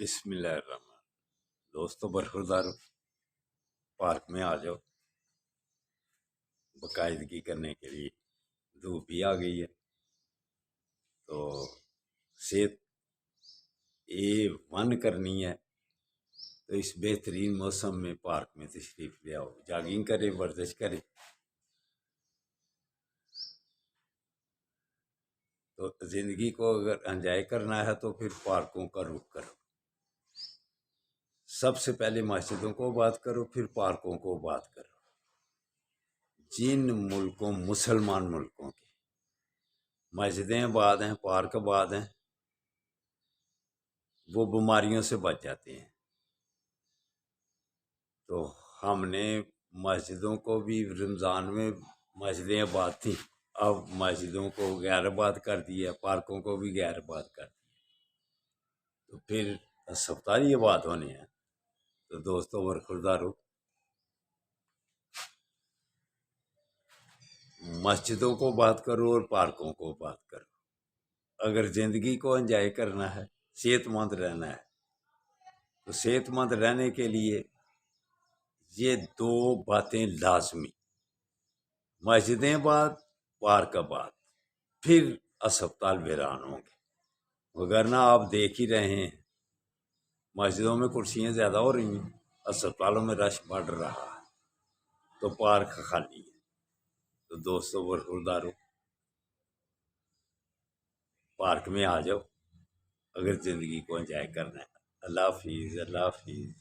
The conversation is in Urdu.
بسم اللہ الرحمن۔ دوستو برخوردارو، پارک میں آ جاؤ باقاعدگی کرنے کے لیے۔ دھوپ بھی آ گئی ہے تو صحت A1 کرنی ہے تو اس بہترین موسم میں پارک میں تشریف لے آؤ، جاگنگ کرے، ورزش کرے۔ تو زندگی کو اگر انجوائے کرنا ہے تو پھر پارکوں کا رخ کرو۔ سب سے پہلے مسجدوں کو بات کرو، پھر پارکوں کو بات کرو۔ جن ملکوں، مسلمان ملکوں کی مسجدیں آباد ہیں، پارک آباد ہیں، وہ بیماریوں سے بچ جاتے ہیں۔ تو ہم نے مسجدوں کو بھی رمضان میں مسجدیں آباد تھیں، اب مسجدوں کو غیر آباد کر دیا، پارکوں کو بھی غیر آباد کر دیا، تو پھر ہسپتال ہی آباد ہونے ہیں۔ تو دوستو برخوردارو، مسجدوں کو بات کرو اور پارکوں کو بات کرو۔ اگر زندگی کو انجوائے کرنا ہے، صحت مند رہنا ہے، تو صحت مند رہنے کے لیے یہ دو باتیں لازمی: مسجدیں آباد، پارک آباد، پھر اسپتال ویران ہوں گے۔ وگرنہ آپ دیکھ ہی رہے ہیں مسجدوں میں کرسیاں زیادہ ہو رہی ہیں، اسپتالوں میں رش بڑھ رہا ہے، تو پارک خالی ہے۔ تو دوستو برخوردارو، پارک میں آ جاؤ اگر زندگی کو انجوائے کرنا ہے۔ اللہ حافظ، اللہ حافظ۔